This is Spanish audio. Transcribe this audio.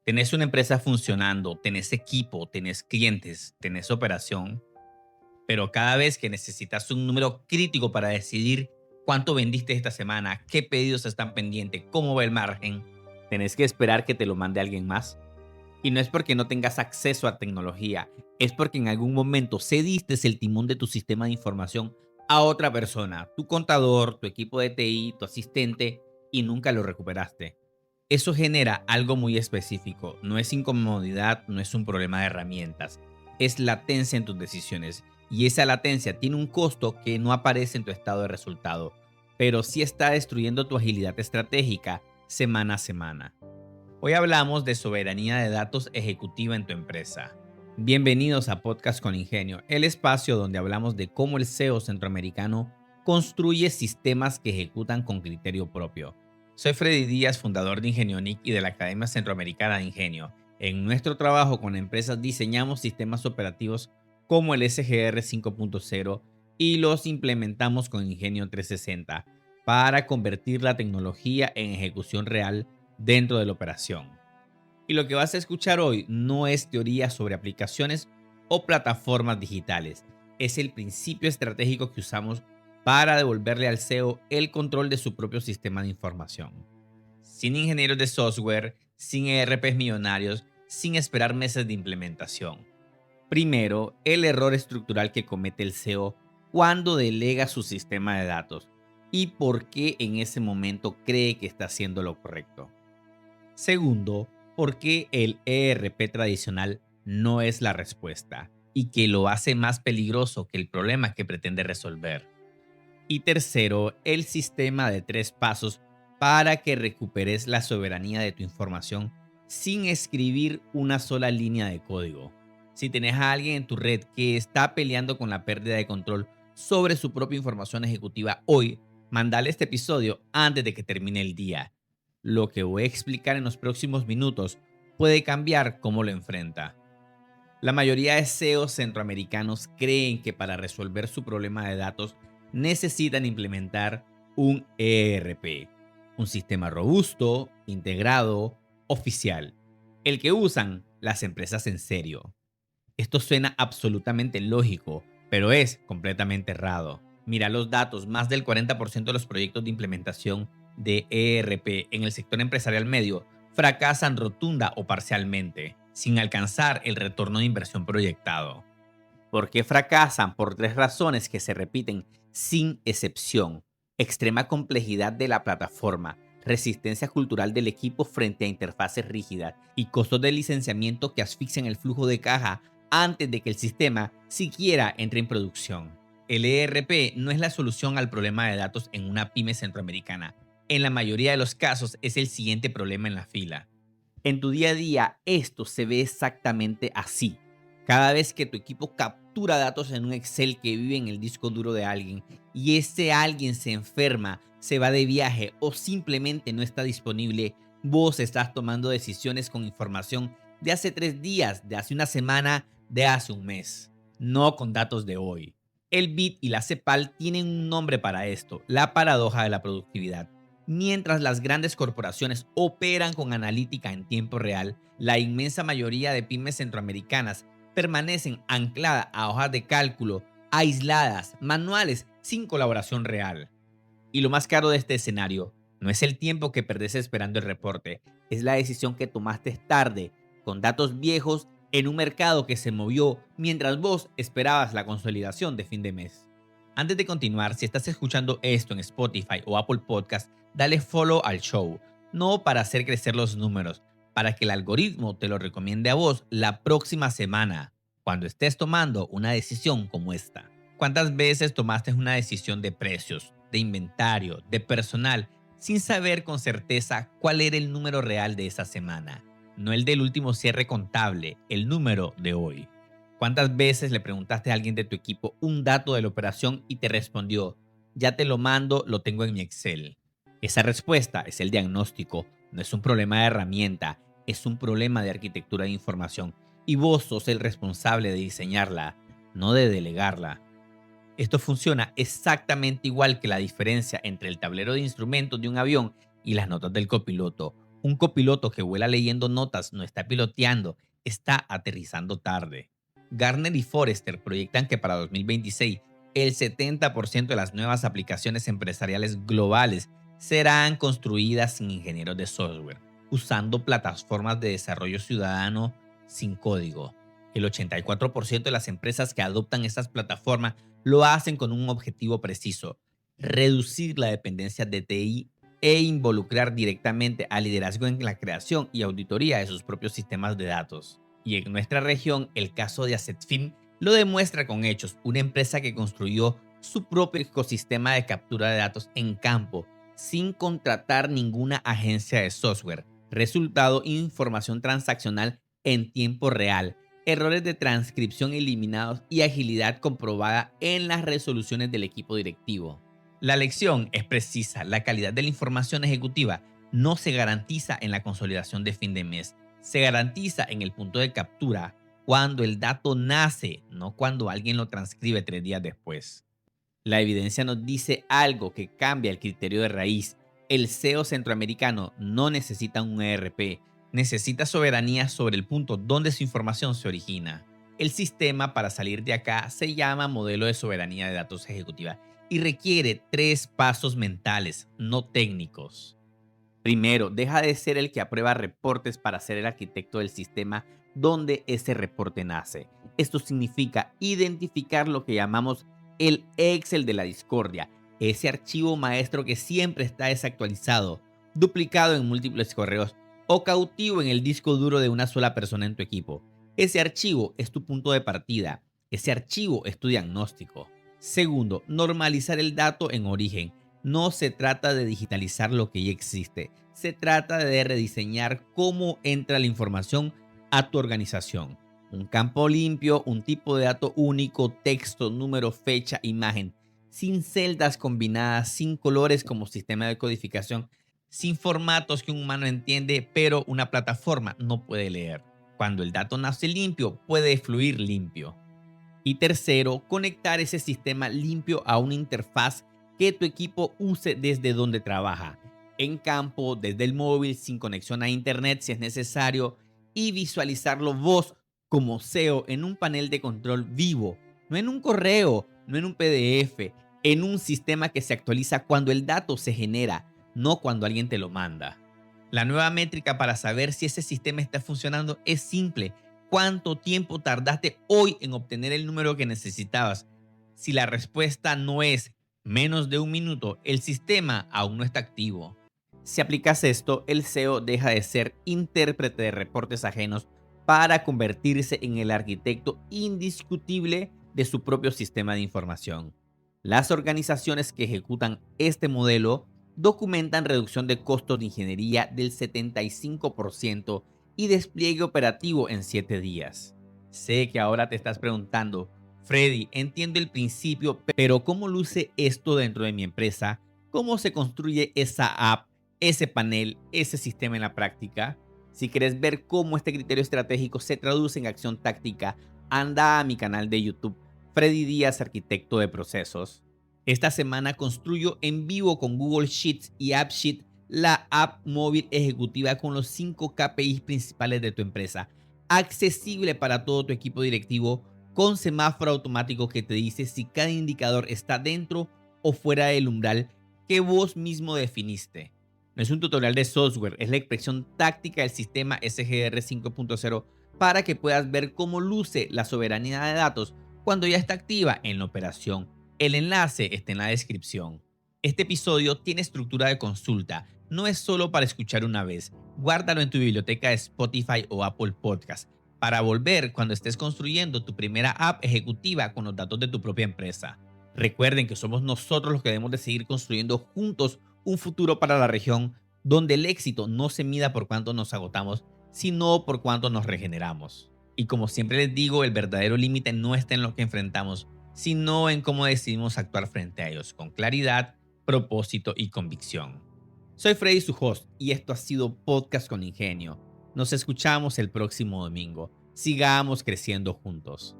Tenés una empresa funcionando, tenés equipo, tenés clientes, tenés operación, pero cada vez que necesitas un número crítico para decidir cuánto vendiste esta semana, qué pedidos están pendientes, cómo va el margen, tenés que esperar que te lo mande alguien más. Y no es porque no tengas acceso a tecnología, es porque en algún momento cediste el timón de tu sistema de información a otra persona, tu contador, tu equipo de TI, tu asistente, y nunca lo recuperaste. Eso genera algo muy específico, no es incomodidad, no es un problema de herramientas, es latencia en tus decisiones. Y esa latencia tiene un costo que no aparece en tu estado de resultado, pero sí está destruyendo tu agilidad estratégica semana a semana. Hoy hablamos de soberanía de datos ejecutiva en tu empresa. Bienvenidos a Podcast con Ingenio, el espacio donde hablamos de cómo el SEO centroamericano construye sistemas que ejecutan con criterio propio. Soy Freddy Díaz, fundador de IngenioNIC y de la Academia Centroamericana de Ingenio. En nuestro trabajo con empresas diseñamos sistemas operativos como el SGR 5.0 y los implementamos con Ingenio 360 para convertir la tecnología en ejecución real dentro de la operación. Y lo que vas a escuchar hoy no es teoría sobre aplicaciones o plataformas digitales, es el principio estratégico que usamos para devolverle al SEO el control de su propio sistema de información. Sin ingenieros de software, sin ERPs millonarios, sin esperar meses de implementación. Primero, el error estructural que comete el SEO cuando delega su sistema de datos y por qué en ese momento cree que está haciendo lo correcto. Segundo, por qué el ERP tradicional no es la respuesta y que lo hace más peligroso que el problema que pretende resolver. Y tercero, el sistema de 3 pasos para que recuperes la soberanía de tu información sin escribir una sola línea de código. Si tenés a alguien en tu red que está peleando con la pérdida de control sobre su propia información ejecutiva hoy, mandale este episodio antes de que termine el día. Lo que voy a explicar en los próximos minutos puede cambiar cómo lo enfrenta. La mayoría de SEOs centroamericanos creen que para resolver su problema de datos necesitan implementar un ERP, un sistema robusto, integrado, oficial, el que usan las empresas en serio. Esto suena absolutamente lógico, pero es completamente errado. Mira los datos, más del 40% de los proyectos de implementación de ERP en el sector empresarial medio fracasan rotunda o parcialmente, sin alcanzar el retorno de inversión proyectado. ¿Por qué fracasan? Por 3 razones que se repiten sin excepción: extrema complejidad de la plataforma, resistencia cultural del equipo frente a interfaces rígidas y costos de licenciamiento que asfixian el flujo de caja antes de que el sistema siquiera entre en producción. El ERP no es la solución al problema de datos en una pyme centroamericana. En la mayoría de los casos es el siguiente problema en la fila. En tu día a día esto se ve exactamente así. Cada vez que tu equipo captura datos en un Excel que vive en el disco duro de alguien y ese alguien se enferma, se va de viaje o simplemente no está disponible, vos estás tomando decisiones con información de hace 3 días, de hace una semana, de hace un mes, no con datos de hoy. El BIT y la CEPAL tienen un nombre para esto: la paradoja de la productividad. Mientras las grandes corporaciones operan con analítica en tiempo real, la inmensa mayoría de pymes centroamericanas permanecen ancladas a hojas de cálculo, aisladas, manuales, sin colaboración real. Y lo más caro de este escenario no es el tiempo que perdés esperando el reporte, es la decisión que tomaste tarde, con datos viejos, en un mercado que se movió mientras vos esperabas la consolidación de fin de mes. Antes de continuar, si estás escuchando esto en Spotify o Apple Podcast, dale follow al show, no para hacer crecer los números, para que el algoritmo te lo recomiende a vos la próxima semana, cuando estés tomando una decisión como esta. ¿Cuántas veces tomaste una decisión de precios, de inventario, de personal, sin saber con certeza cuál era el número real de esa semana? No el del último cierre contable, el número de hoy. ¿Cuántas veces le preguntaste a alguien de tu equipo un dato de la operación y te respondió: ya te lo mando, lo tengo en mi Excel? Esa respuesta es el diagnóstico, no es un problema de herramienta, es un problema de arquitectura de información y vos sos el responsable de diseñarla, no de delegarla. Esto funciona exactamente igual que la diferencia entre el tablero de instrumentos de un avión y las notas del copiloto. Un copiloto que vuela leyendo notas no está piloteando, está aterrizando tarde. Gartner y Forrester proyectan que para 2026 el 70% de las nuevas aplicaciones empresariales globales serán construidas sin ingenieros de software, usando plataformas de desarrollo ciudadano sin código. El 84% de las empresas que adoptan estas plataformas lo hacen con un objetivo preciso: reducir la dependencia de TI e involucrar directamente al liderazgo en la creación y auditoría de sus propios sistemas de datos. Y en nuestra región, el caso de AssetFin lo demuestra con hechos: una empresa que construyó su propio ecosistema de captura de datos en campo, sin contratar ninguna agencia de software. Resultado: información transaccional en tiempo real, errores de transcripción eliminados y agilidad comprobada en las resoluciones del equipo directivo. La lección es precisa: la calidad de la información ejecutiva no se garantiza en la consolidación de fin de mes, se garantiza en el punto de captura, cuando el dato nace, no cuando alguien lo transcribe 3 días después. La evidencia nos dice algo que cambia el criterio de raíz. El SEO centroamericano no necesita un ERP, necesita soberanía sobre el punto donde su información se origina. El sistema para salir de acá se llama modelo de soberanía de datos ejecutiva y requiere 3 pasos mentales, no técnicos. Primero, deja de ser el que aprueba reportes para ser el arquitecto del sistema donde ese reporte nace. Esto significa identificar lo que llamamos el Excel de la discordia, ese archivo maestro que siempre está desactualizado, duplicado en múltiples correos o cautivo en el disco duro de una sola persona en tu equipo. Ese archivo es tu punto de partida, ese archivo es tu diagnóstico. Segundo, normalizar el dato en origen. No se trata de digitalizar lo que ya existe, se trata de rediseñar cómo entra la información a tu organización. Un campo limpio, un tipo de dato único, texto, número, fecha, imagen, sin celdas combinadas, sin colores como sistema de codificación, sin formatos que un humano entiende, pero una plataforma no puede leer. Cuando el dato nace limpio, puede fluir limpio. Y tercero, conectar ese sistema limpio a una interfaz que tu equipo use desde donde trabaja, en campo, desde el móvil, sin conexión a internet si es necesario, y visualizarlo vos como SEO en un panel de control vivo, no en un correo, no en un PDF, en un sistema que se actualiza cuando el dato se genera, no cuando alguien te lo manda. La nueva métrica para saber si ese sistema está funcionando es simple: ¿cuánto tiempo tardaste hoy en obtener el número que necesitabas? Si la respuesta no es menos de un minuto, el sistema aún no está activo. Si aplicas esto, el SEO deja de ser intérprete de reportes ajenos para convertirse en el arquitecto indiscutible de su propio sistema de información. Las organizaciones que ejecutan este modelo documentan reducción de costos de ingeniería del 75% y despliegue operativo en 7 días. Sé que ahora te estás preguntando: Freddy, entiendo el principio, pero ¿cómo luce esto dentro de mi empresa? ¿Cómo se construye esa app, ese panel, ese sistema en la práctica? Si quieres ver cómo este criterio estratégico se traduce en acción táctica, anda a mi canal de YouTube, Freddy Díaz, Arquitecto de Procesos. Esta semana construyo en vivo con Google Sheets y AppSheet la app móvil ejecutiva con los 5 KPIs principales de tu empresa, accesible para todo tu equipo directivo, con semáforo automático que te dice si cada indicador está dentro o fuera del umbral que vos mismo definiste. No es un tutorial de software, es la expresión táctica del sistema SGR 5.0 para que puedas ver cómo luce la soberanía de datos cuando ya está activa en la operación. El enlace está en la descripción. Este episodio tiene estructura de consulta, no es solo para escuchar una vez. Guárdalo en tu biblioteca de Spotify o Apple Podcast para volver cuando estés construyendo tu primera app ejecutiva con los datos de tu propia empresa. Recuerden que somos nosotros los que debemos de seguir construyendo juntos un futuro para la región donde el éxito no se mida por cuánto nos agotamos, sino por cuánto nos regeneramos. Y como siempre les digo, el verdadero límite no está en lo que enfrentamos, sino en cómo decidimos actuar frente a ellos, con claridad, propósito y convicción. Soy Freddy, su host, y esto ha sido Podcast con Ingenio. Nos escuchamos el próximo domingo. Sigamos creciendo juntos.